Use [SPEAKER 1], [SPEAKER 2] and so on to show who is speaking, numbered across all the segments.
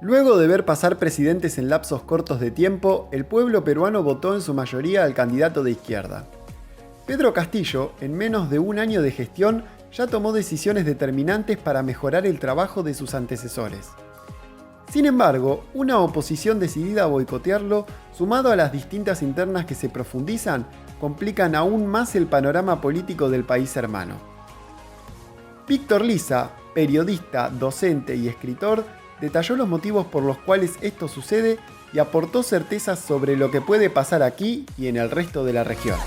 [SPEAKER 1] Luego de ver pasar presidentes en lapsos cortos de tiempo, el pueblo peruano votó en su mayoría al candidato de izquierda. Pedro Castillo, en menos de un año de gestión, ya tomó decisiones determinantes para mejorar el trabajo de sus antecesores. Sin embargo, una oposición decidida a boicotearlo, sumado a las distintas internas que se profundizan, complican aún más el panorama político del país hermano. Víctor Liza, periodista, docente y escritor, detalló los motivos por los cuales esto sucede y aportó certezas sobre lo que puede pasar aquí y en el resto de la región.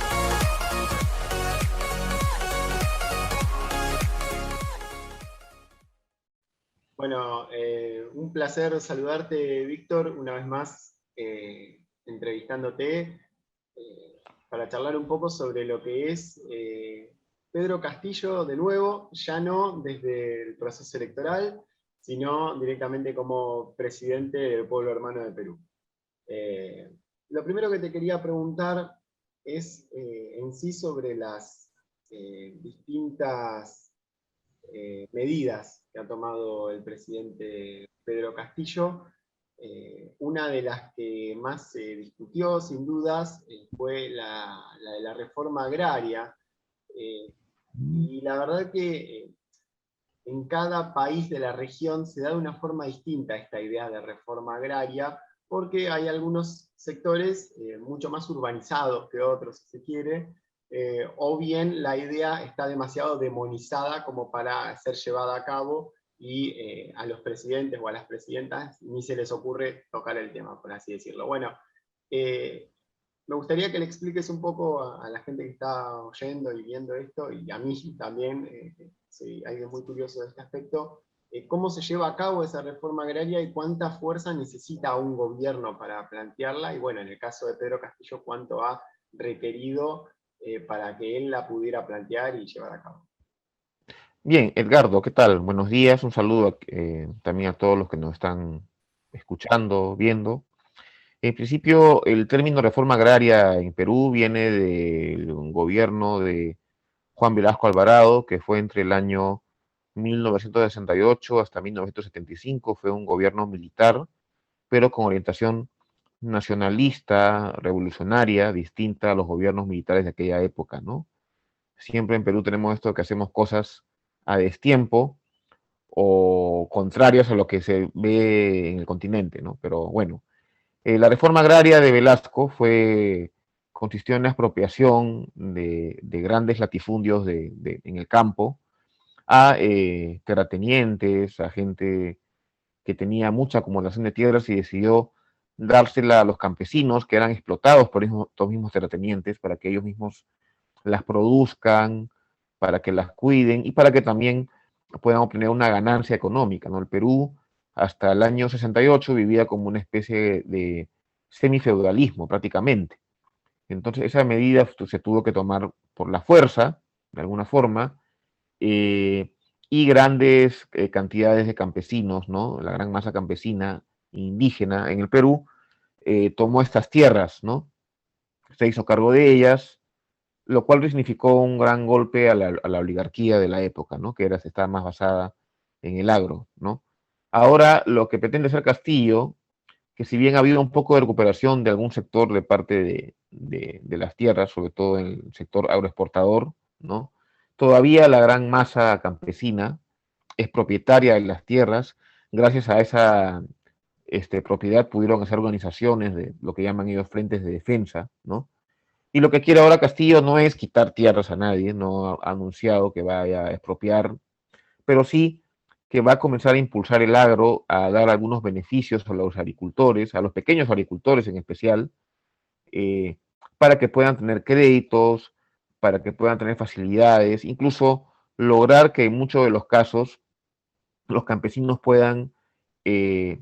[SPEAKER 2] Bueno, un placer saludarte, Víctor, una vez más entrevistándote para charlar un poco sobre lo que es Pedro Castillo, de nuevo, ya no desde el proceso electoral, sino directamente como presidente del pueblo hermano de Perú. Lo primero que te quería preguntar es en sí sobre las distintas medidas que ha tomado el presidente Pedro Castillo. Una de las que más se discutió, sin dudas, fue la de la reforma agraria. Y la verdad que en cada país de la región se da de una forma distinta esta idea de reforma agraria, porque hay algunos sectores mucho más urbanizados que otros, si se quiere, o bien la idea está demasiado demonizada como para ser llevada a cabo y a los presidentes o a las presidentas ni se les ocurre tocar el tema, por así decirlo. Bueno, eh, me gustaría que le expliques un poco a la gente que está oyendo y viendo esto, y a mí también, soy alguien muy curioso de este aspecto, cómo se lleva a cabo esa reforma agraria y cuánta fuerza necesita un gobierno para plantearla, y bueno, en el caso de Pedro Castillo, cuánto ha requerido para que él la pudiera plantear y llevar a cabo.
[SPEAKER 3] Bien, Edgardo, ¿qué tal? Buenos días, un saludo también a todos los que nos están escuchando, viendo. En principio, el término reforma agraria en Perú viene del gobierno de Juan Velasco Alvarado, que fue entre el año 1968 hasta 1975, fue un gobierno militar, pero con orientación nacionalista, revolucionaria, distinta a los gobiernos militares de aquella época, ¿no? Siempre en Perú tenemos esto que hacemos cosas a destiempo o contrarias a lo que se ve en el continente, ¿no? Pero bueno, la reforma agraria de Velasco consistió en la expropiación de grandes latifundios en el campo a terratenientes, a gente que tenía mucha acumulación de tierras y decidió dársela a los campesinos que eran explotados por estos mismos terratenientes para que ellos mismos las produzcan, para que las cuiden y para que también puedan obtener una ganancia económica, ¿no? El Perú hasta el año 68 vivía como una especie de semifeudalismo prácticamente. Entonces esa medida se tuvo que tomar por la fuerza, de alguna forma, eh, y grandes cantidades de campesinos, ¿no? La gran masa campesina indígena en el Perú tomó estas tierras, ¿no? Se hizo cargo de ellas, lo cual significó un gran golpe a la oligarquía de la época, ¿no? Que estaba más basada en el agro, ¿no? Ahora lo que pretende hacer Castillo, que si bien ha habido un poco de recuperación de algún sector de parte de las tierras, sobre todo en el sector agroexportador, ¿no? Todavía la gran masa campesina es propietaria de las tierras. Gracias a esa propiedad pudieron hacer organizaciones de lo que llaman ellos frentes de defensa, ¿no? Y lo que quiere ahora Castillo no es quitar tierras a nadie, no ha anunciado que vaya a expropiar, pero sí que va a comenzar a impulsar el agro, a dar algunos beneficios a los agricultores, a los pequeños agricultores en especial, eh, para que puedan tener créditos, para que puedan tener facilidades, incluso lograr que en muchos de los casos los campesinos puedan eh,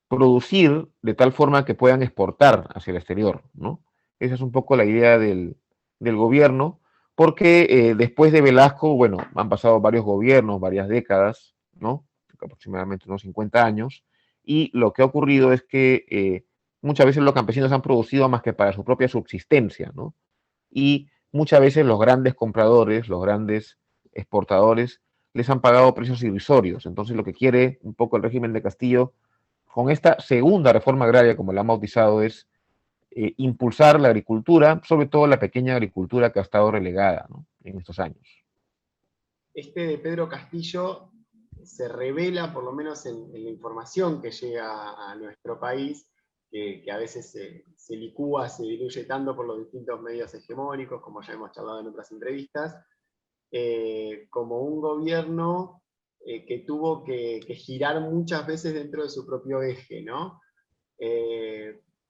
[SPEAKER 3] producir de tal forma que puedan exportar hacia el exterior, ¿no? Esa es un poco la idea del gobierno, porque después de Velasco, bueno, han pasado varios gobiernos, varias décadas, ¿no? Aproximadamente unos 50 años, y lo que ha ocurrido es que muchas veces los campesinos han producido más que para su propia subsistencia, ¿no? Y muchas veces los grandes compradores, los grandes exportadores, les han pagado precios irrisorios. Entonces lo que quiere un poco el régimen de Castillo con esta segunda reforma agraria, como la han bautizado, es impulsar la agricultura, sobre todo la pequeña agricultura que ha estado relegada, ¿no?, en estos años.
[SPEAKER 2] Este de Pedro Castillo se revela, por lo menos en la información que llega a nuestro país, que a veces se licúa, se diluye tanto por los distintos medios hegemónicos, como ya hemos charlado en otras entrevistas, como un gobierno que tuvo que girar muchas veces dentro de su propio eje, ¿no?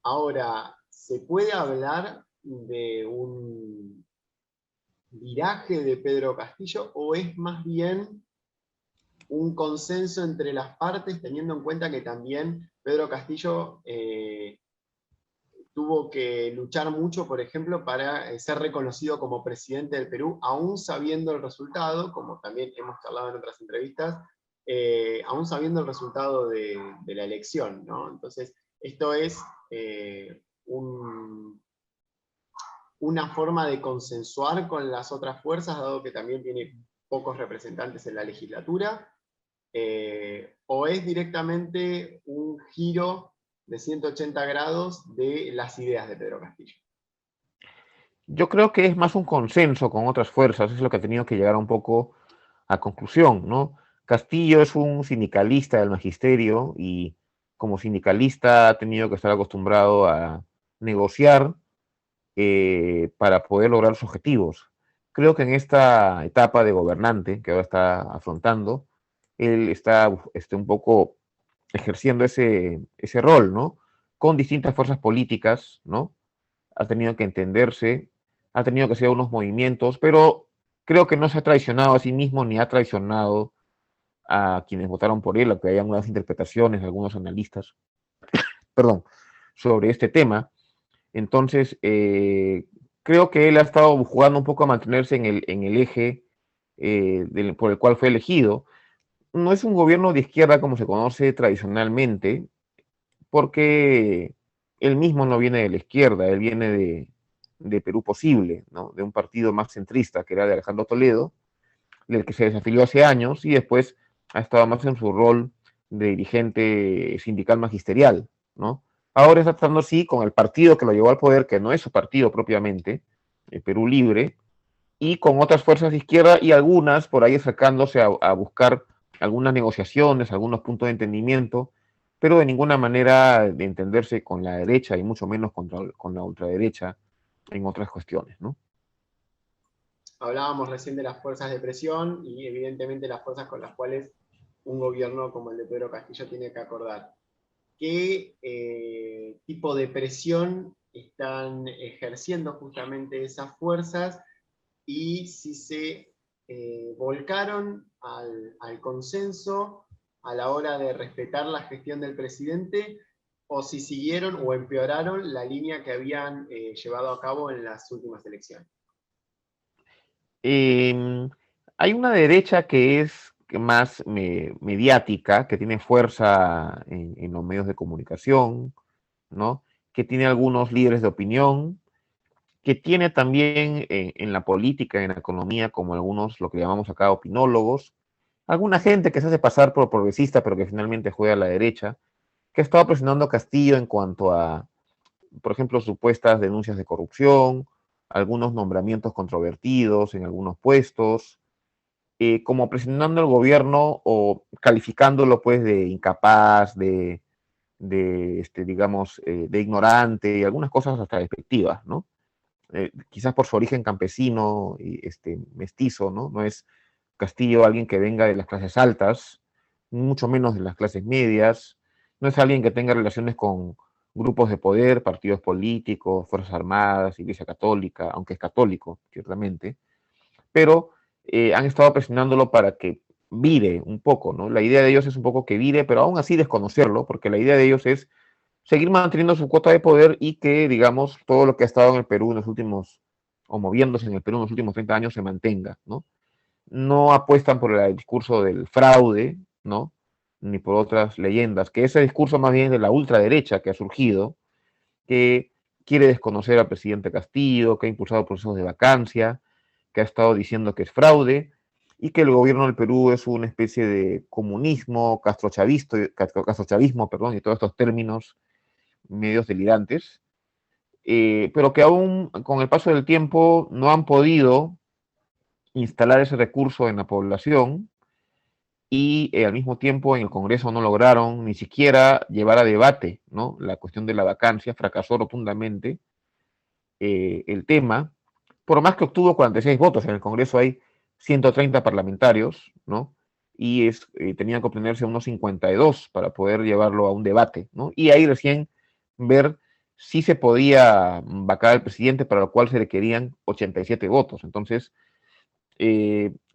[SPEAKER 2] Ahora, ¿se puede hablar de un viraje de Pedro Castillo o es más bien un consenso entre las partes, teniendo en cuenta que también Pedro Castillo tuvo que luchar mucho, por ejemplo, para ser reconocido como presidente del Perú, aún sabiendo el resultado, como también hemos charlado en otras entrevistas, aún sabiendo el resultado de la elección, ¿no? Entonces, esto es una forma de consensuar con las otras fuerzas, dado que también tiene pocos representantes en la legislatura, o es directamente un giro de 180 grados de las ideas de Pedro Castillo.
[SPEAKER 3] Yo creo que es más un consenso con otras fuerzas, es lo que ha tenido que llegar un poco a conclusión, ¿no? Castillo es un sindicalista del magisterio y como sindicalista ha tenido que estar acostumbrado a negociar para poder lograr sus objetivos. Creo que en esta etapa de gobernante que ahora está afrontando, él está un poco ejerciendo ese rol, ¿no? Con distintas fuerzas políticas, ¿no? Ha tenido que entenderse, ha tenido que hacer unos movimientos, pero creo que no se ha traicionado a sí mismo ni ha traicionado a quienes votaron por él, aunque hay algunas interpretaciones, algunos analistas, perdón, sobre este tema. Entonces, creo que él ha estado jugando un poco a mantenerse en el eje por el cual fue elegido. No es un gobierno de izquierda como se conoce tradicionalmente, porque él mismo no viene de la izquierda, él viene de Perú Posible, ¿no?, de un partido más centrista, que era de Alejandro Toledo, del que se desafilió hace años, y después ha estado más en su rol de dirigente sindical magisterial, ¿no? Ahora está tratando, sí, con el partido que lo llevó al poder, que no es su partido propiamente, el Perú Libre, y con otras fuerzas de izquierda y algunas por ahí acercándose a buscar algunas negociaciones, algunos puntos de entendimiento, pero de ninguna manera de entenderse con la derecha y mucho menos con la ultraderecha en otras cuestiones, ¿no?
[SPEAKER 2] Hablábamos recién de las fuerzas de presión y evidentemente las fuerzas con las cuales un gobierno como el de Pedro Castillo tiene que acordar. ¿Qué tipo de presión están ejerciendo justamente esas fuerzas y si se volcaron al consenso a la hora de respetar la gestión del presidente o si siguieron o empeoraron la línea que habían llevado a cabo en las últimas elecciones?
[SPEAKER 3] Hay una derecha que es más mediática, que tiene fuerza en los medios de comunicación, ¿no?, que tiene algunos líderes de opinión, que tiene también en la política, en la economía, como algunos, lo que llamamos acá, opinólogos, alguna gente que se hace pasar por progresista, pero que finalmente juega a la derecha, que ha estado presionando a Castillo en cuanto a, por ejemplo, supuestas denuncias de corrupción, algunos nombramientos controvertidos en algunos puestos, como presionando al gobierno o calificándolo pues de incapaz, digamos, de ignorante y algunas cosas hasta despectivas, ¿no? Quizás por su origen campesino y mestizo, ¿no? No es Castillo alguien que venga de las clases altas, mucho menos de las clases medias, no es alguien que tenga relaciones con grupos de poder, partidos políticos, fuerzas armadas, Iglesia Católica, aunque es católico, ciertamente, pero han estado presionándolo para que vire un poco, ¿no? La idea de ellos es un poco que vire, pero aún así desconocerlo, porque la idea de ellos es seguir manteniendo su cuota de poder y que, digamos, todo lo que ha estado en el Perú en los últimos, o moviéndose en el Perú en los últimos 30 años se mantenga, ¿no? No apuestan por el discurso del fraude, ¿no?, ni por otras leyendas, que ese discurso más bien es de la ultraderecha que ha surgido, que quiere desconocer al presidente Castillo, que ha impulsado procesos de vacancia, que ha estado diciendo que es fraude, y que el gobierno del Perú es una especie de comunismo, castrochavismo, perdón, y todos estos términos medios delirantes, pero que aún con el paso del tiempo no han podido instalar ese recurso en la población y al mismo tiempo en el Congreso no lograron ni siquiera llevar a debate, ¿no?, la cuestión de la vacancia, fracasó rotundamente el tema, por más que obtuvo 46 votos, en el Congreso hay 130 parlamentarios, ¿no? Y tenían que obtenerse unos 52 para poder llevarlo a un debate, ¿no? Y ahí recién ver si se podía vacar al presidente, para lo cual se requerían 87 votos. Entonces,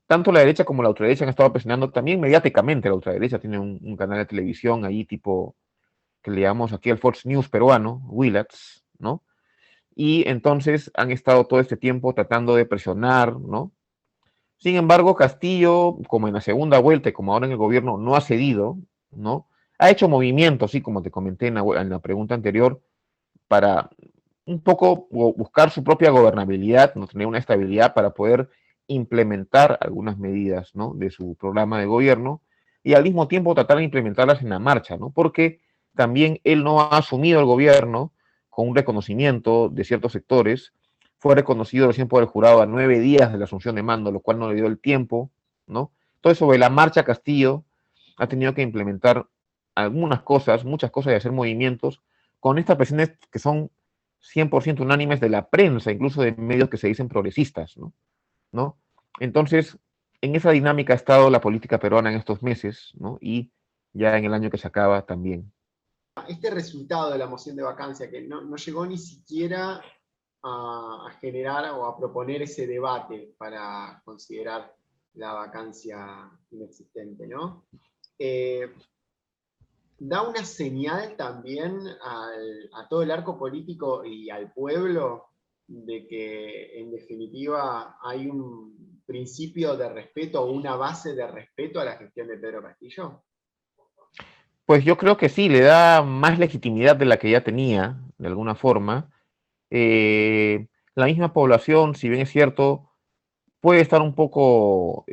[SPEAKER 3] tanto la derecha como la ultraderecha han estado presionando también mediáticamente. La ultraderecha tiene un canal de televisión ahí tipo, que le llamamos aquí el Fox News peruano, Willax, ¿no? Y entonces han estado todo este tiempo tratando de presionar, ¿no? Sin embargo, Castillo, como en la segunda vuelta y como ahora en el gobierno, no ha cedido, ¿no? Ha hecho movimientos, sí, como te comenté en la pregunta anterior, para un poco buscar su propia gobernabilidad, no tener una estabilidad para poder implementar algunas medidas, ¿no?, de su programa de gobierno y al mismo tiempo tratar de implementarlas en la marcha, ¿no? Porque también él no ha asumido el gobierno con un reconocimiento de ciertos sectores. Fue reconocido recién por el jurado a 9 días de la asunción de mando, lo cual no le dio el tiempo, ¿no? Entonces, sobre la marcha, Castillo ha tenido que implementar algunas cosas, muchas cosas, y hacer movimientos con estas presiones que son 100% unánimes de la prensa, incluso de medios que se dicen progresistas, ¿no? ¿No? Entonces, en esa dinámica ha estado la política peruana en estos meses, ¿no? Y ya en el año que se acaba también.
[SPEAKER 2] Este resultado de la moción de vacancia, que no llegó ni siquiera a generar o a proponer ese debate para considerar la vacancia inexistente, ¿no? Da una señal también a todo el arco político y al pueblo de que en definitiva hay un principio de respeto o una base de respeto a la gestión de Pedro Castillo.
[SPEAKER 3] Pues yo creo que sí, le da más legitimidad de la que ya tenía, de alguna forma. La misma población, si bien es cierto, puede estar un poco,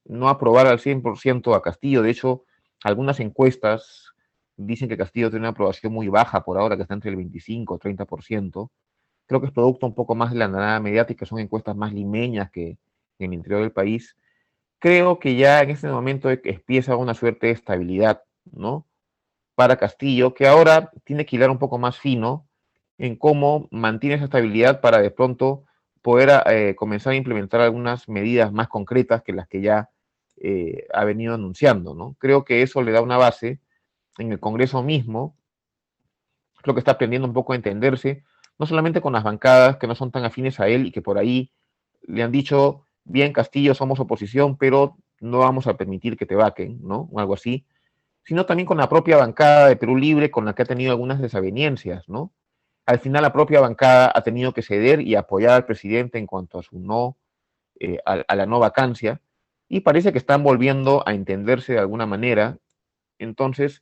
[SPEAKER 3] no aprobar al 100% a Castillo. De hecho, algunas encuestas dicen que Castillo tiene una aprobación muy baja por ahora, que está entre el 25 o 30%. Creo que es producto un poco más de la nada mediática, son encuestas más limeñas que en el interior del país. Creo que ya en este momento empieza una suerte de estabilidad, ¿no?, para Castillo, que ahora tiene que hilar un poco más fino en cómo mantiene esa estabilidad para de pronto poder comenzar a implementar algunas medidas más concretas que las que ya ha venido anunciando, ¿no? Creo que eso le da una base en el Congreso mismo. Creo que está aprendiendo un poco a entenderse, no solamente con las bancadas que no son tan afines a él y que por ahí le han dicho, bien, Castillo, somos oposición, pero no vamos a permitir que te vaquen, ¿no? O algo así, sino también con la propia bancada de Perú Libre, con la que ha tenido algunas desavenencias, ¿no? Al final la propia bancada ha tenido que ceder y apoyar al presidente en cuanto a su no, a la no vacancia, y parece que están volviendo a entenderse de alguna manera. Entonces,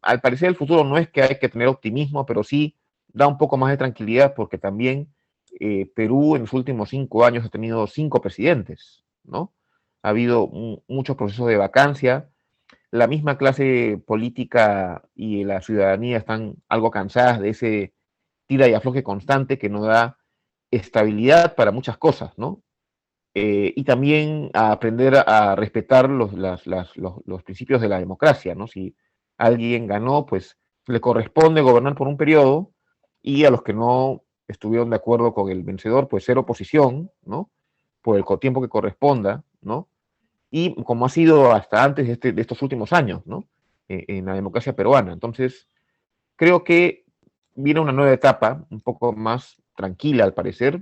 [SPEAKER 3] al parecer el futuro no es que hay que tener optimismo, pero sí da un poco más de tranquilidad, porque también Perú en los últimos 5 años ha tenido 5 presidentes, ¿no? Ha habido muchos procesos de vacancia. La misma clase política y la ciudadanía están algo cansadas de ese tira y afloje constante que no da estabilidad para muchas cosas, ¿no? Y también a aprender a respetar los principios de la democracia, ¿no? Si alguien ganó, pues le corresponde gobernar por un periodo, y a los que no estuvieron de acuerdo con el vencedor, pues ser oposición, ¿no? Por el tiempo que corresponda, ¿no? Y como ha sido hasta antes de estos últimos años, ¿no? En la democracia peruana. Entonces, creo que viene una nueva etapa, un poco más tranquila al parecer.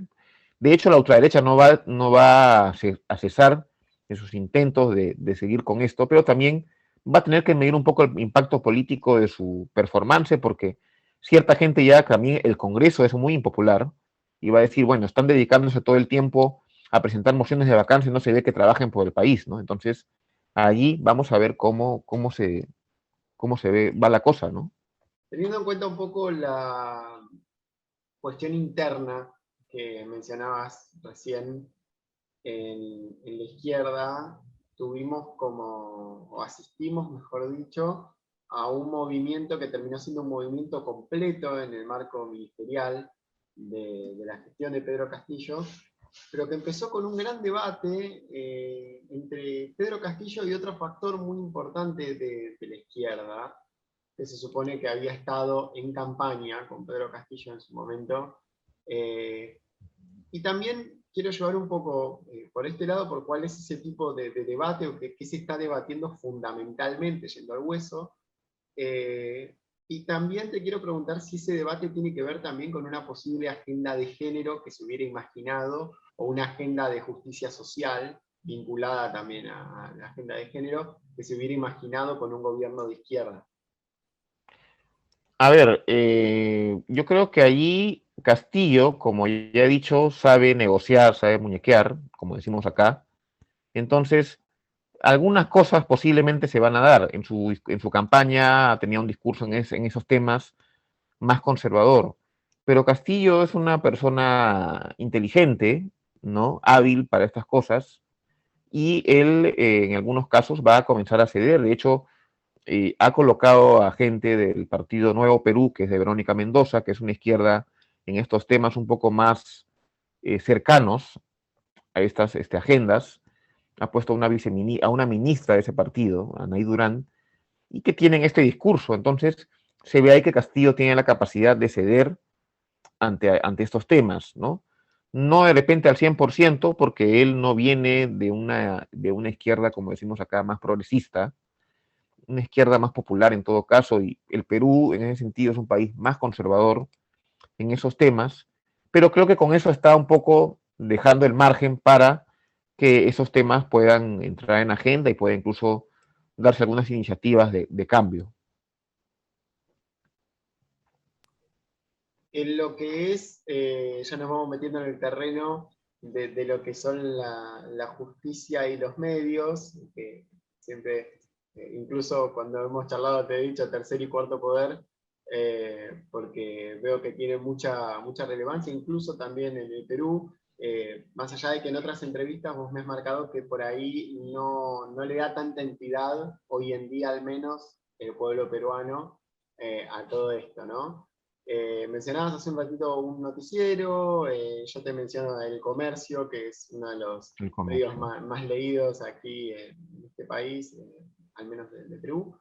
[SPEAKER 3] De hecho, la ultraderecha no va a cesar en sus intentos de seguir con esto, pero también va a tener que medir un poco el impacto político de su performance, porque cierta gente ya, también el Congreso es muy impopular, y va a decir, bueno, están dedicándose todo el tiempo a presentar mociones de vacancia y no se ve que trabajen por el país, ¿no? Entonces, allí vamos a ver cómo se va la cosa, ¿no?
[SPEAKER 2] Teniendo en cuenta un poco la cuestión interna que mencionabas recién, en la izquierda tuvimos o asistimos, mejor dicho, a un movimiento que terminó siendo un movimiento completo en el marco ministerial de la gestión de Pedro Castillo, pero que empezó con un gran debate entre Pedro Castillo y otro factor muy importante de la izquierda, que se supone que había estado en campaña con Pedro Castillo en su momento. Y también quiero llevar un poco por este lado, por cuál es ese tipo de debate, o qué se está debatiendo fundamentalmente, yendo al hueso. Y también te quiero preguntar si ese debate tiene que ver también con una posible agenda de género que se hubiera imaginado, o una agenda de justicia social vinculada también a la agenda de género, que se hubiera imaginado con un gobierno de izquierda.
[SPEAKER 3] A ver, yo creo que allí Castillo, como ya he dicho, sabe negociar, sabe muñequear, como decimos acá. Entonces, algunas cosas posiblemente se van a dar. En su campaña tenía un discurso en esos temas más conservador. Pero Castillo es una persona inteligente, ¿no? Hábil para estas cosas, y él en algunos casos va a comenzar a ceder. De hecho, ha colocado a gente del Partido Nuevo Perú, que es de Verónica Mendoza, que es una izquierda en estos temas un poco más cercanos a estas agendas. Ha puesto a una ministra de ese partido, Anaí Durán, y que tienen este discurso. Entonces, se ve ahí que Castillo tiene la capacidad de ceder ante estos temas, ¿no? No de repente al 100%, porque él no viene de una izquierda, como decimos acá, más progresista, una izquierda más popular en todo caso, y el Perú en ese sentido es un país más conservador en esos temas, pero creo que con eso está un poco dejando el margen para que esos temas puedan entrar en agenda y pueda incluso darse algunas iniciativas de cambio.
[SPEAKER 2] En lo que es, ya nos vamos metiendo en el terreno de lo que son la justicia y los medios, que siempre, incluso cuando hemos charlado, te he dicho tercer y cuarto poder, porque veo que tiene mucha relevancia, incluso también en el Perú, más allá de que en otras entrevistas vos me has marcado que por ahí no le da tanta entidad, hoy en día al menos, el pueblo peruano, a todo esto, ¿no? Mencionabas hace un ratito un noticiero, yo te menciono El Comercio, que es uno de los
[SPEAKER 3] El
[SPEAKER 2] medios
[SPEAKER 3] comercio.
[SPEAKER 2] más leídos aquí en este país, al menos de Perú.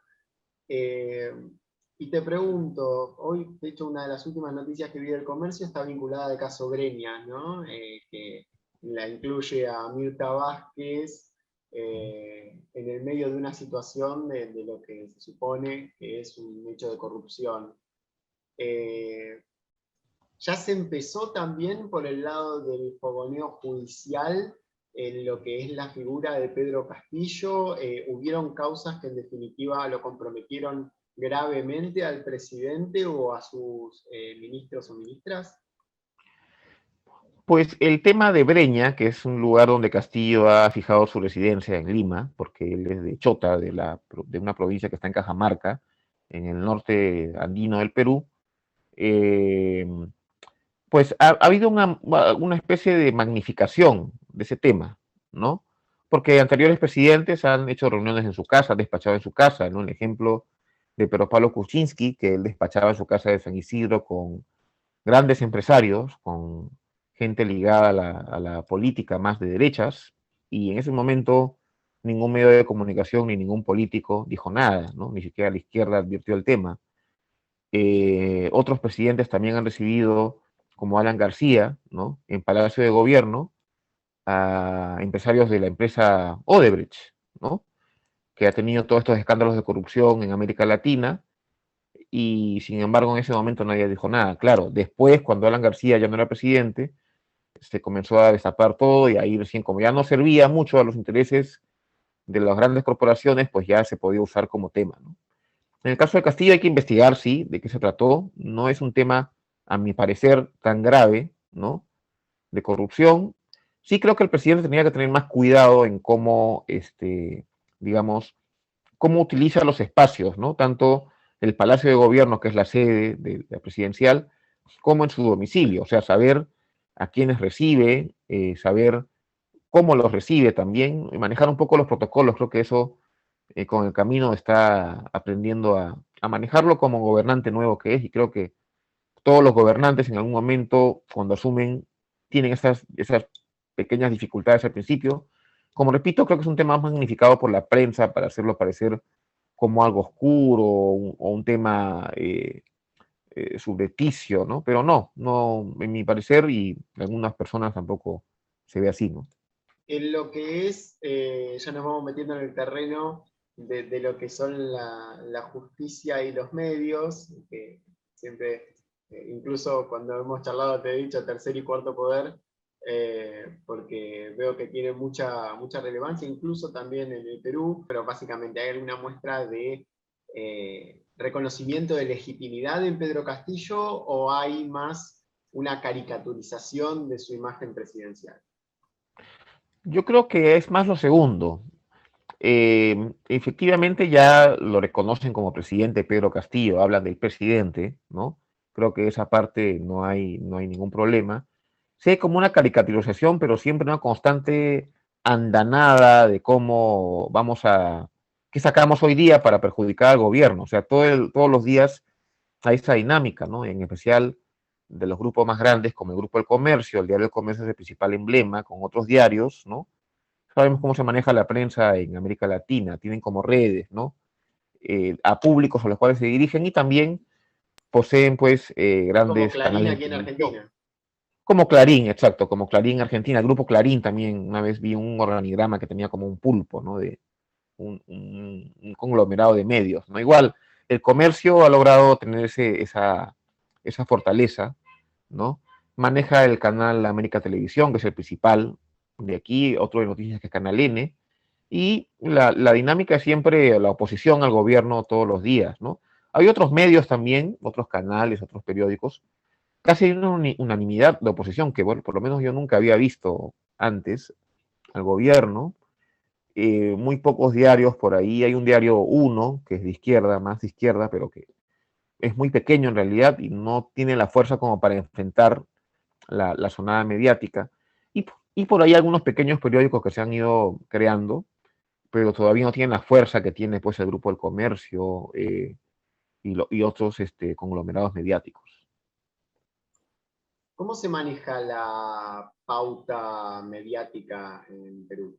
[SPEAKER 2] Eh, y te pregunto, hoy, de hecho, una de las últimas noticias que vi del Comercio está vinculada al caso Breñas, ¿no? Que la incluye a Mirta Vázquez en el medio de una situación de lo que se supone que es un hecho de corrupción. Eh, ya se empezó también por el lado del fogoneo judicial en lo que es la figura de Pedro Castillo. Hubieron causas que en definitiva lo comprometieron gravemente al presidente o a sus ministros o ministras.
[SPEAKER 3] Pues el tema de Breña, que es un lugar donde Castillo ha fijado su residencia en Lima, porque él es de Chota, de una provincia que está en Cajamarca, en el norte andino del Perú. eh, pues ha habido una especie de magnificación de ese tema, ¿no? Porque anteriores presidentes han hecho reuniones en su casa, han despachado en su casa, ¿no? El ejemplo de Pedro Pablo Kuczynski, que él despachaba en su casa de San Isidro con grandes empresarios, con gente ligada a la política más de derechas, y en ese momento ningún medio de comunicación ni ningún político dijo nada, ¿no? Ni siquiera la izquierda advirtió el tema. Otros presidentes también han recibido, como Alan García, ¿no? En Palacio de Gobierno, a empresarios de la empresa Odebrecht, ¿no? Que ha tenido todos estos escándalos de corrupción en América Latina, y sin embargo en ese momento nadie dijo nada. Claro, después, cuando Alan García ya no era presidente, se comenzó a destapar todo, y ahí recién, como ya no servía mucho a los intereses de las grandes corporaciones, pues ya se podía usar como tema, ¿no? En el caso de Castillo hay que investigar, sí, de qué se trató. No es un tema, a mi parecer, tan grave, ¿no? De corrupción. Sí creo que el presidente tenía que tener más cuidado en cómo, digamos, cómo utiliza los espacios, ¿no? Tanto el Palacio de Gobierno, que es la sede de la presidencial, como en su domicilio. O sea, saber a quiénes recibe, saber cómo los recibe también, y manejar un poco los protocolos. Creo que eso con el camino está aprendiendo a manejarlo como gobernante nuevo que es, y creo que todos los gobernantes en algún momento, cuando asumen, tienen esas pequeñas dificultades al principio. Como repito, creo que es un tema magnificado por la prensa para hacerlo parecer como algo oscuro o un tema subrepticio, ¿no? Pero no, en mi parecer, y algunas personas tampoco se ve así, ¿no?
[SPEAKER 2] En lo que es, ya nos vamos metiendo en el terreno de lo que son la justicia y los medios, que siempre, incluso cuando hemos charlado, te he dicho tercer y cuarto poder, porque veo que tiene mucha relevancia, incluso también en el Perú, pero básicamente hay alguna muestra de reconocimiento de legitimidad en Pedro Castillo, o hay más una caricaturización de su imagen presidencial.
[SPEAKER 3] Yo creo que es más lo segundo. Efectivamente ya lo reconocen como presidente Pedro Castillo, hablan del presidente, ¿no? Creo que esa parte no hay ningún problema. Sí hay como una caricaturización, pero siempre una constante andanada de cómo qué sacamos hoy día para perjudicar al gobierno. O sea, todos los días hay esa dinámica, ¿no? En especial de los grupos más grandes, como el Grupo del Comercio. El Diario del Comercio es el principal emblema, con otros diarios, ¿no? Sabemos cómo se maneja la prensa en América Latina, tienen como redes, ¿no? A públicos a los cuales se dirigen, y también poseen, pues,
[SPEAKER 2] Como
[SPEAKER 3] grandes
[SPEAKER 2] Clarín
[SPEAKER 3] canales de
[SPEAKER 2] aquí en
[SPEAKER 3] televisión.
[SPEAKER 2] Argentina.
[SPEAKER 3] Como Clarín, exacto, como Clarín Argentina. El grupo Clarín también, una vez vi un organigrama que tenía como un pulpo, ¿no? De un conglomerado de medios, ¿no? Igual, el comercio ha logrado tener esa fortaleza, ¿no? Maneja el canal América Televisión, que es el principal de aquí, otro de noticias que es Canal N, y la dinámica es siempre la oposición al gobierno todos los días, ¿no? Hay otros medios también, otros canales, otros periódicos, casi hay una unanimidad de oposición, que bueno, por lo menos yo nunca había visto antes al gobierno. Muy pocos diarios por ahí, hay un diario Uno, que es de izquierda, más de izquierda, pero que es muy pequeño en realidad y no tiene la fuerza como para enfrentar la sonada mediática. Y por ahí algunos pequeños periódicos que se han ido creando, pero todavía no tienen la fuerza que tiene, pues, el Grupo del Comercio, y otros conglomerados mediáticos.
[SPEAKER 2] ¿Cómo se maneja la pauta mediática en Perú?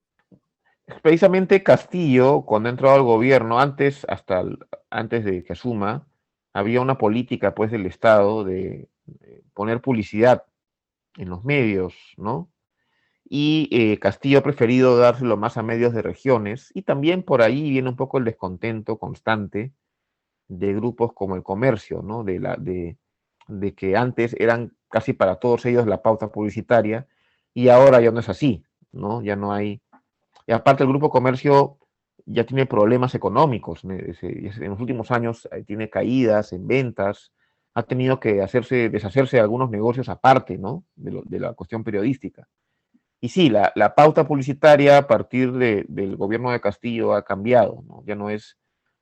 [SPEAKER 3] Precisamente Castillo, cuando entró al gobierno, antes de que asuma, había una política, pues, del Estado de poner publicidad en los medios, ¿no? Y Castillo ha preferido dárselo más a medios de regiones, y también por ahí viene un poco el descontento constante de grupos como el Comercio, ¿no? De que antes eran casi para todos ellos la pauta publicitaria, y ahora ya no es así, ¿no? Ya no hay. Y aparte, el Grupo Comercio ya tiene problemas económicos. En los últimos años tiene caídas en ventas, ha tenido que deshacerse de algunos negocios aparte, ¿no? De la cuestión periodística. Y sí, la pauta publicitaria a partir del gobierno de Castillo ha cambiado, ¿no? Ya no es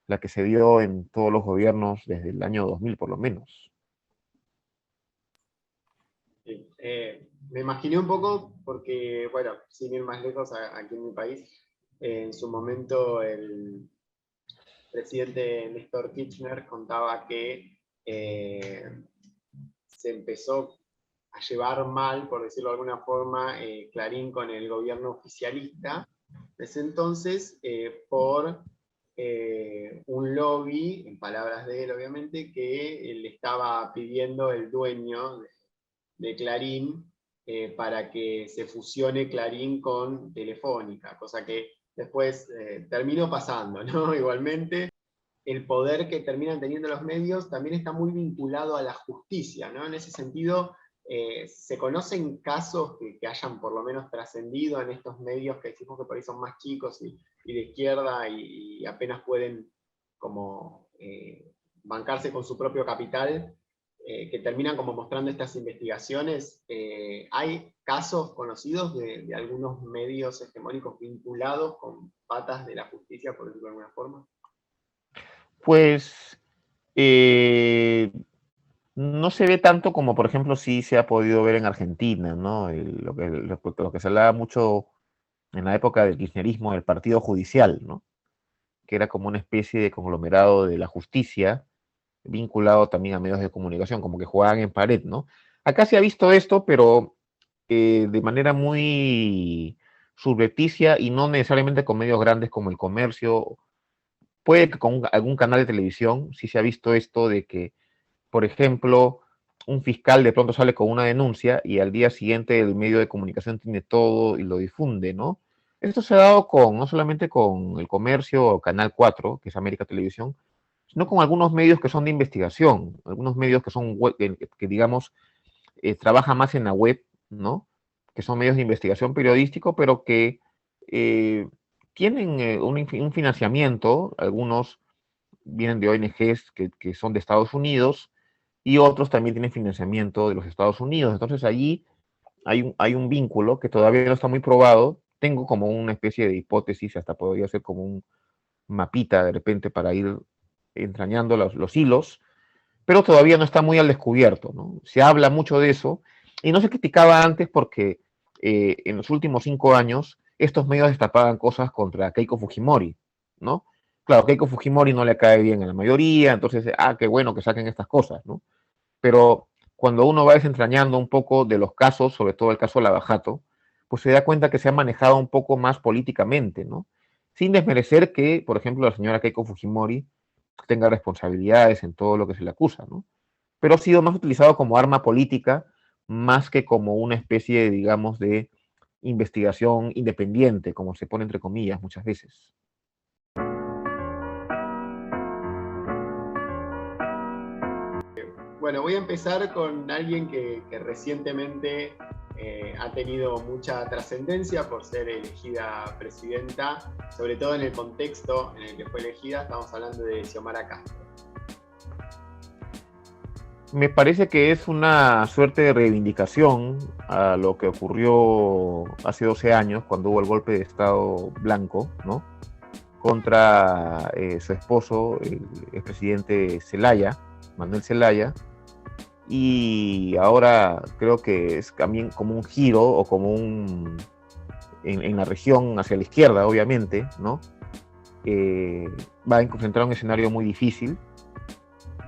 [SPEAKER 3] la que se dio en todos los gobiernos desde el año 2000 por lo menos.
[SPEAKER 2] Sí. Me imaginé un poco porque, bueno, sin ir más lejos, aquí en mi país, en su momento el presidente Néstor Kirchner contaba que se empezó a llevar mal, por decirlo de alguna forma, Clarín con el gobierno oficialista de ese entonces, por un lobby, en palabras de él obviamente, que le estaba pidiendo el dueño de Clarín, para que se fusione Clarín con Telefónica, cosa que después terminó pasando, ¿no? Igualmente, el poder que terminan teniendo los medios también está muy vinculado a la justicia, ¿no? En ese sentido, ¿se conocen casos que hayan por lo menos trascendido en estos medios que decimos que por ahí son más chicos y de izquierda y apenas pueden como bancarse con su propio capital, que terminan como mostrando estas investigaciones? ¿Hay casos conocidos de algunos medios hegemónicos vinculados con patas de la justicia, por decirlo de alguna forma?
[SPEAKER 3] Pues eh, no se ve tanto como, por ejemplo, sí se ha podido ver en Argentina, ¿no? Lo que se hablaba mucho en la época del kirchnerismo, del partido judicial, ¿no? Que era como una especie de conglomerado de la justicia, vinculado también a medios de comunicación, como que jugaban en pared, ¿no? Acá se ha visto esto, pero de manera muy subrepticia y no necesariamente con medios grandes como El Comercio. Puede que con algún canal de televisión sí se ha visto esto de que, por ejemplo, un fiscal de pronto sale con una denuncia y al día siguiente el medio de comunicación tiene todo y lo difunde, ¿no? Esto se ha dado con, no solamente con El Comercio o Canal 4, que es América Televisión, sino con algunos medios que son de investigación, algunos medios que son web, que digamos, trabajan más en la web, ¿no? Que son medios de investigación periodístico, pero que tienen un financiamiento, algunos vienen de ONGs que son de Estados Unidos y otros también tienen financiamiento de los Estados Unidos. Entonces allí hay un vínculo que todavía no está muy probado. Tengo como una especie de hipótesis, hasta podría ser como un mapita de repente para ir entrañando los hilos, pero todavía no está muy al descubierto, ¿no? Se habla mucho de eso y no se criticaba antes porque en los últimos 5 años estos medios destapaban cosas contra Keiko Fujimori, ¿no? Claro, Keiko Fujimori no le cae bien a la mayoría, entonces, qué bueno que saquen estas cosas, ¿no? Pero cuando uno va desentrañando un poco de los casos, sobre todo el caso Lavajato, pues se da cuenta que se ha manejado un poco más políticamente, ¿no? Sin desmerecer que, por ejemplo, la señora Keiko Fujimori tenga responsabilidades en todo lo que se le acusa, ¿no? Pero ha sido más utilizado como arma política más que como una especie, digamos, de investigación independiente, como se pone entre comillas muchas veces.
[SPEAKER 2] Bueno, voy a empezar con alguien que recientemente ha tenido mucha trascendencia por ser elegida presidenta, sobre todo en el contexto en el que fue elegida. Estamos hablando de Xiomara Castro.
[SPEAKER 3] Me parece que es una suerte de reivindicación a lo que ocurrió hace 12 años cuando hubo el golpe de Estado blanco, ¿no? Contra su esposo, el expresidente Zelaya, Manuel Zelaya, y ahora creo que es también como un giro o como un en la región hacia la izquierda, obviamente, ¿no? Va a enfrentar un escenario muy difícil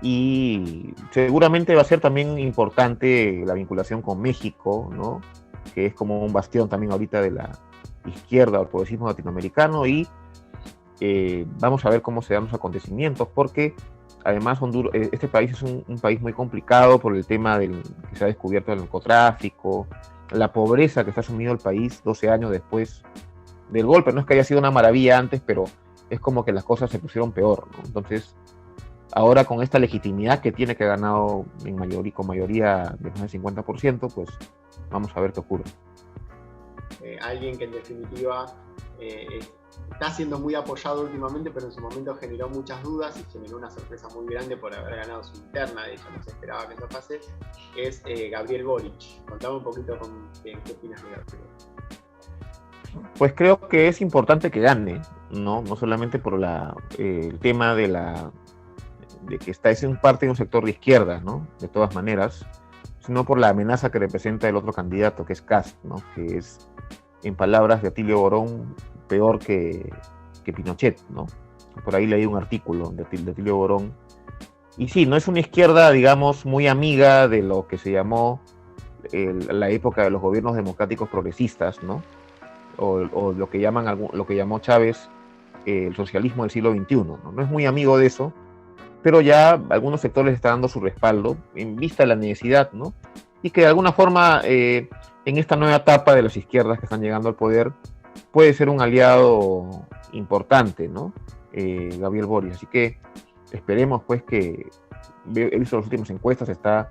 [SPEAKER 3] y seguramente va a ser también importante la vinculación con México, ¿no? Que es como un bastión también ahorita de la izquierda o el progresismo latinoamericano y vamos a ver cómo se dan los acontecimientos porque además Honduras, este país es un país muy complicado por el tema que se ha descubierto el narcotráfico, la pobreza que está sumido el país 12 años después del golpe. No es que haya sido una maravilla antes, pero es como que las cosas se pusieron peor, ¿no? Entonces, ahora con esta legitimidad que tiene, que ha ganado con mayoría de más del 50%, pues vamos a ver qué ocurre.
[SPEAKER 2] Alguien que en definitiva está siendo muy apoyado últimamente, pero en su momento generó muchas dudas y generó una sorpresa muy grande por haber ganado su interna, de hecho no se esperaba que eso pase, es Gabriel Boric. Contame un poquito qué opinas de Gabriel.
[SPEAKER 3] Pues creo que es importante que gane, ¿no? No solamente por el tema de que es en parte de un sector de izquierda, ¿no? De todas maneras, sino por la amenaza que representa el otro candidato, que es Kast, ¿no? Que es, en palabras de Atilio Borón, peor que Pinochet, ¿no? Por ahí leí un artículo de Atilio Borón. Y sí, no es una izquierda, digamos, muy amiga de lo que se llamó la época de los gobiernos democráticos progresistas, ¿no? O lo que llamó Chávez el socialismo del siglo XXI, ¿no? No es muy amigo de eso, pero ya algunos sectores están dando su respaldo en vista de la necesidad, ¿no? Y que de alguna forma en esta nueva etapa de las izquierdas que están llegando al poder puede ser un aliado importante, ¿no? Gabriel Boric. Así que esperemos pues que, he visto las últimas encuestas, está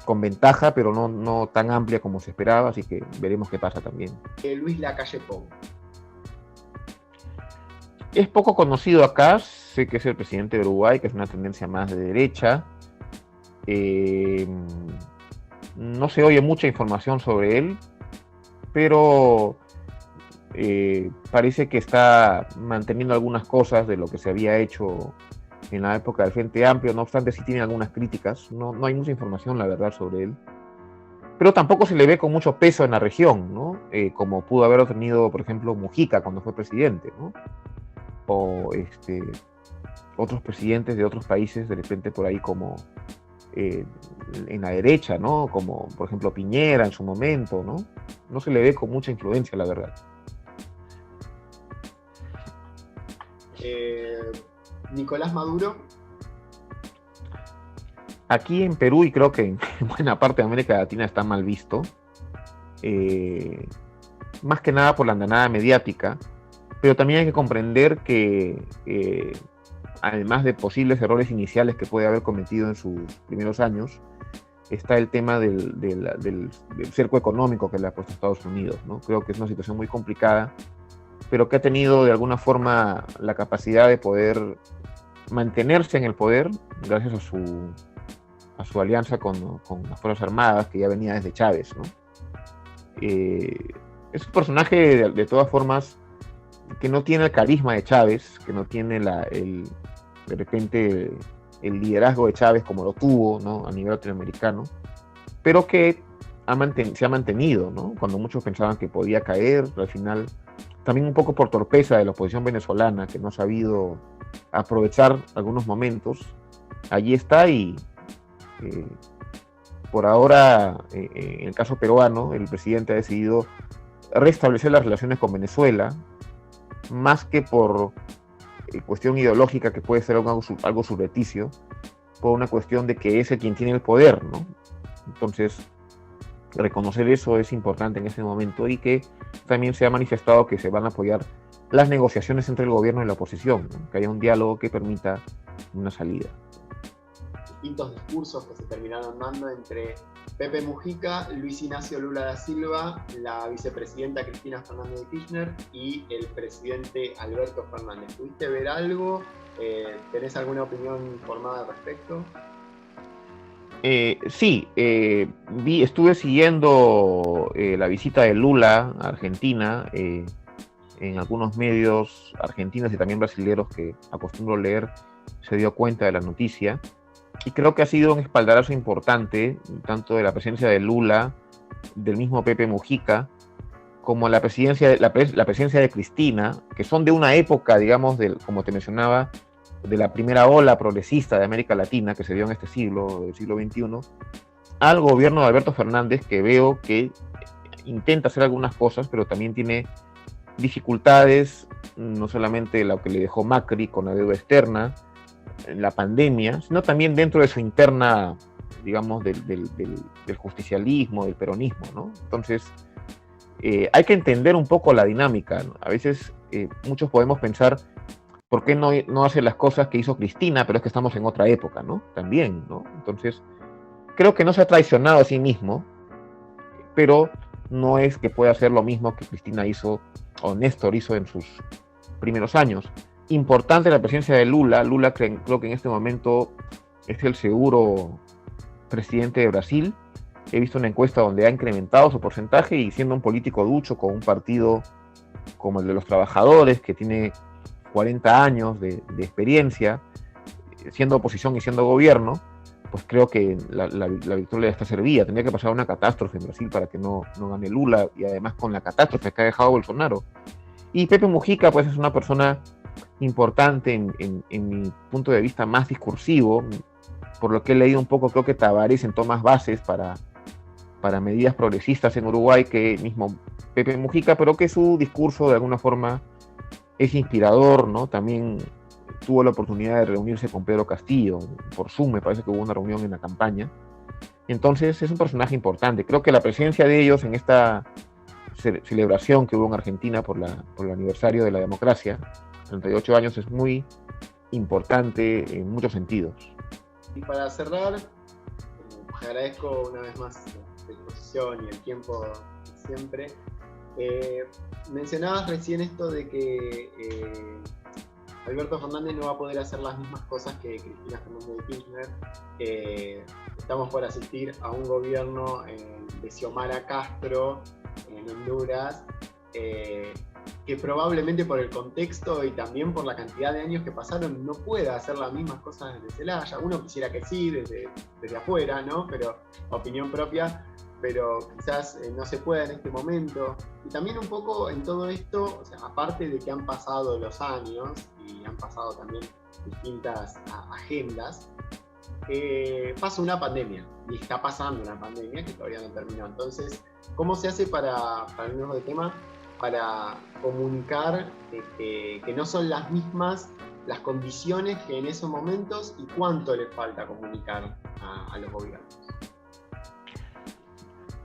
[SPEAKER 3] con ventaja, pero no tan amplia como se esperaba, así que veremos qué pasa también.
[SPEAKER 2] Luis Lacalle Pou.
[SPEAKER 3] Es poco conocido acá, sé que es el presidente de Uruguay, que es una tendencia más de derecha. No se oye mucha información sobre él, pero parece que está manteniendo algunas cosas de lo que se había hecho en la época del Frente Amplio. No obstante, sí tiene algunas críticas. No hay mucha información, la verdad, sobre él. pero tampoco se le ve con mucho peso en la región, ¿no? Como pudo haberlo tenido, por ejemplo, Mujica cuando fue presidente, ¿no? O otros presidentes de otros países, de repente por ahí como en la derecha, ¿no? Como, por ejemplo, Piñera en su momento, ¿no? No se le ve con mucha influencia, la verdad.
[SPEAKER 2] Nicolás Maduro.
[SPEAKER 3] Aquí en Perú, y creo que en buena parte de América Latina, está mal visto, más que nada por la andanada mediática, pero también hay que comprender que además de posibles errores iniciales que puede haber cometido en sus primeros años, está el tema del cerco económico que le ha puesto Estados Unidos, ¿no? Creo que es una situación muy complicada, pero que ha tenido de alguna forma la capacidad de poder mantenerse en el poder gracias a su alianza con las Fuerzas Armadas, que ya venía desde Chávez, ¿no? Es un personaje de todas formas que no tiene el carisma de Chávez, que no tiene de repente el liderazgo de Chávez como lo tuvo, ¿no? A nivel latinoamericano, pero que se ha mantenido, ¿no? Cuando muchos pensaban que podía caer, al final, también un poco por torpeza de la oposición venezolana, que no ha sabido aprovechar algunos momentos, allí está. Y por ahora, en el caso peruano, el presidente ha decidido restablecer las relaciones con Venezuela, más que por cuestión ideológica, que puede ser algo subrepticio, por una cuestión de que es el quien tiene el poder, ¿no? Entonces, reconocer eso es importante en este momento, y que también se ha manifestado que se van a apoyar las negociaciones entre el gobierno y la oposición, ¿no? Que haya un diálogo que permita una salida.
[SPEAKER 2] Distintos discursos que se terminaron dando entre Pepe Mujica, Luis Ignacio Lula da Silva, la vicepresidenta Cristina Fernández de Kirchner y el presidente Alberto Fernández. ¿Pudiste ver algo? ¿Tenés alguna opinión formada al respecto?
[SPEAKER 3] Sí, estuve siguiendo la visita de Lula a Argentina en algunos medios argentinos y también brasileños que acostumbro leer. Se dio cuenta de la noticia. Y creo que ha sido un espaldarazo importante, tanto de la presencia de Lula, del mismo Pepe Mujica, como la presencia de Cristina, que son de una época, digamos, como te mencionaba, de la primera ola progresista de América Latina, que se dio en este siglo, el siglo XXI, al gobierno de Alberto Fernández, que veo que intenta hacer algunas cosas, pero también tiene dificultades, no solamente lo que le dejó Macri con la deuda externa, la pandemia, sino también dentro de su interna, digamos, del justicialismo, del peronismo, ¿no? Entonces, hay que entender un poco la dinámica, ¿no? A veces muchos podemos pensar, ¿por qué no hace las cosas que hizo Cristina? Pero es que estamos en otra época, ¿no? También, ¿no? Entonces, creo que no se ha traicionado a sí mismo, pero no es que pueda hacer lo mismo que Cristina hizo o Néstor hizo en sus primeros años. Importante la presencia de Lula. Lula creo que en este momento es el seguro presidente de Brasil. He visto una encuesta donde ha incrementado su porcentaje, y siendo un político ducho con un partido como el de los trabajadores, que tiene 40 años de experiencia, siendo oposición y siendo gobierno, pues creo que la victoria está servida. Tendría que pasar una catástrofe en Brasil para que no gane Lula, y además con la catástrofe que ha dejado Bolsonaro. Y Pepe Mujica, pues, es una persona importante en mi punto de vista más discursivo. Por lo que he leído un poco, creo que Tabaré sentó más bases para medidas progresistas en Uruguay que mismo Pepe Mujica, pero que su discurso de alguna forma es inspirador, ¿no? También tuvo la oportunidad de reunirse con Pedro Castillo por Zoom, me parece que hubo una reunión en la campaña. Entonces es un personaje importante. Creo que la presencia de ellos en esta celebración que hubo en Argentina por el aniversario de la democracia, 38 años, es muy importante en muchos sentidos.
[SPEAKER 2] Y para cerrar, agradezco una vez más la disposición y el tiempo siempre. Mencionabas recién esto de que Alberto Fernández no va a poder hacer las mismas cosas que Cristina Fernández de Kirchner. Estamos por asistir a un gobierno de Xiomara Castro en Honduras, que probablemente por el contexto y también por la cantidad de años que pasaron no pueda hacer las mismas cosas desde Celaya. Uno quisiera que sí, desde afuera, ¿no? Pero opinión propia, pero quizás no se pueda en este momento. Y también un poco en todo esto, o sea, aparte de que han pasado los años y han pasado también distintas agendas, pasa una pandemia, y está pasando una pandemia que todavía no terminó. Entonces, ¿cómo se hace para irnos de tema, para comunicar que no son las mismas las condiciones que en esos momentos y cuánto les falta comunicar a los gobiernos?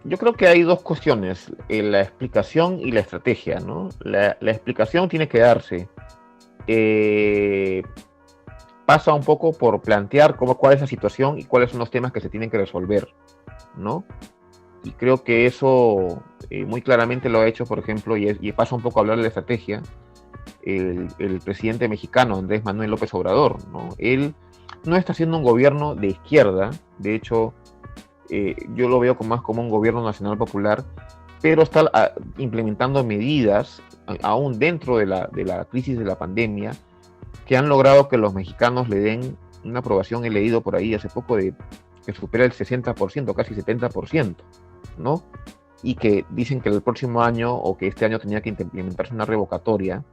[SPEAKER 3] Yo creo que hay dos cuestiones, la explicación y la estrategia, ¿no? La explicación tiene que darse. Pasa un poco por plantear cuál es la situación y cuáles son los temas que se tienen que resolver, ¿no? Y creo que eso muy claramente lo ha hecho, por ejemplo, y pasa un poco a hablar de la estrategia, el presidente mexicano, Andrés Manuel López Obrador, ¿no? Él no está haciendo un gobierno de izquierda, de hecho, yo lo veo más como un gobierno nacional popular, pero está implementando medidas, aún dentro de la crisis de la pandemia, que han logrado que los mexicanos le den una aprobación, he leído por ahí hace poco, que supera el 60%, casi 70%, ¿no? Y que dicen que el próximo año, o que este año tenía que implementarse una revocatoria,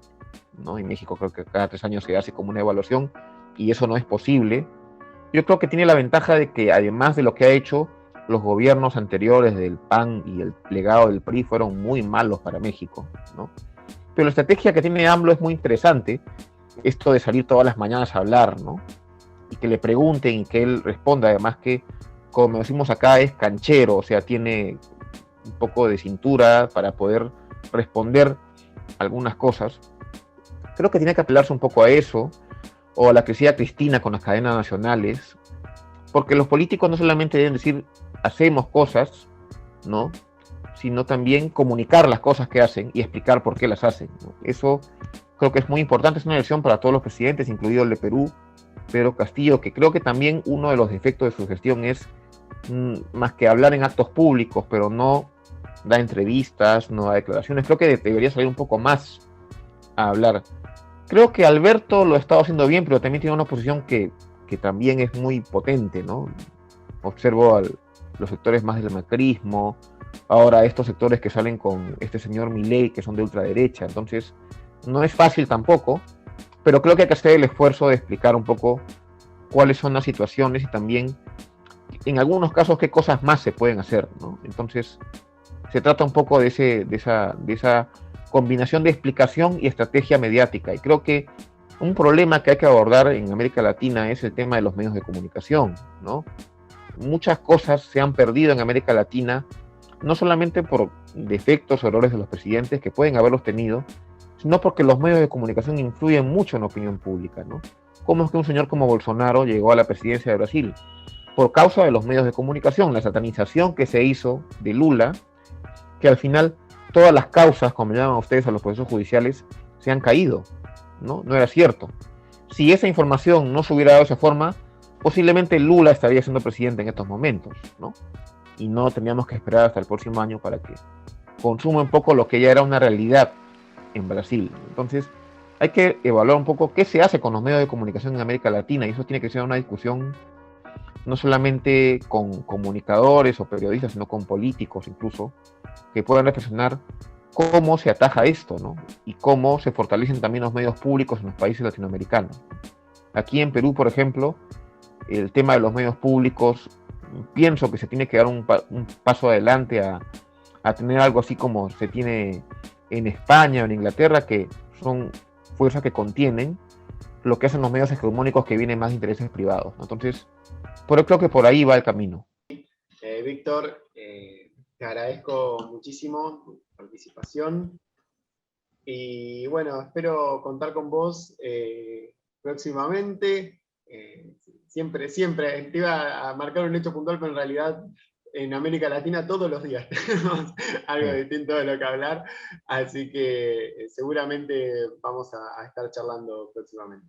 [SPEAKER 3] ¿no? En México creo que cada 3 años se hace como una evaluación, y eso no es posible. Yo creo que tiene la ventaja de que, además de lo que ha hecho, los gobiernos anteriores del PAN y el legado del PRI fueron muy malos para México, ¿no? Pero la estrategia que tiene AMLO es muy interesante, esto de salir todas las mañanas a hablar, ¿no? Y que le pregunten y que él responda, además que, como decimos acá, es canchero, o sea, tiene un poco de cintura para poder responder algunas cosas. Creo que tiene que apelarse un poco a eso, o a la que decía Cristina con las cadenas nacionales, porque los políticos no solamente deben decir hacemos cosas, ¿no? Sino también comunicar las cosas que hacen y explicar por qué las hacen, ¿no? Eso creo que es muy importante, es una lección para todos los presidentes, incluido el de Perú, Pedro Castillo, que creo que también uno de los defectos de su gestión es más que hablar en actos públicos, pero no da entrevistas, no da declaraciones. Creo que debería salir un poco más a hablar. Creo que Alberto lo ha estado haciendo bien, pero también tiene una posición que también es muy potente, ¿no? Observo los sectores más del macrismo, ahora estos sectores que salen con este señor Milei, que son de ultraderecha. Entonces, no es fácil tampoco, pero creo que hay que hacer el esfuerzo de explicar un poco cuáles son las situaciones y también, en algunos casos, qué cosas más se pueden hacer, ¿no? Entonces, se trata un poco de esa combinación de explicación y estrategia mediática. Y creo que un problema que hay que abordar en América Latina es el tema de los medios de comunicación, ¿no? Muchas cosas se han perdido en América Latina, no solamente por defectos o errores de los presidentes, que pueden haberlos tenido, sino porque los medios de comunicación influyen mucho en la opinión pública, ¿no? ¿Cómo es que un señor como Bolsonaro llegó a la presidencia de Brasil? Por causa de los medios de comunicación, la satanización que se hizo de Lula, que al final todas las causas, como llaman ustedes a los procesos judiciales, se han caído, ¿no? No era cierto. Si esa información no se hubiera dado de esa forma, posiblemente Lula estaría siendo presidente en estos momentos, ¿no? Y no teníamos que esperar hasta el próximo año para que consuma un poco lo que ya era una realidad en Brasil. Entonces, hay que evaluar un poco qué se hace con los medios de comunicación en América Latina, y eso tiene que ser una discusión no solamente con comunicadores o periodistas, sino con políticos incluso, que puedan reflexionar cómo se ataja esto, ¿no? Y cómo se fortalecen también los medios públicos en los países latinoamericanos. Aquí en Perú, por ejemplo, el tema de los medios públicos, pienso que se tiene que dar un paso adelante a tener algo así como se tiene en España o en Inglaterra, que son fuerzas que contienen lo que hacen los medios hegemónicos, que vienen más de intereses privados, ¿no? Entonces, creo que por ahí va el camino.
[SPEAKER 2] Víctor, te agradezco muchísimo tu participación y bueno, espero contar con vos próximamente. Siempre te iba a marcar un hecho puntual, pero en realidad en América Latina todos los días tenemos algo distinto de lo que hablar, así que seguramente vamos a estar charlando próximamente.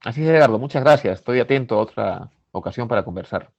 [SPEAKER 3] Así es, Edgardo, muchas gracias. Estoy atento a otra ocasión para conversar.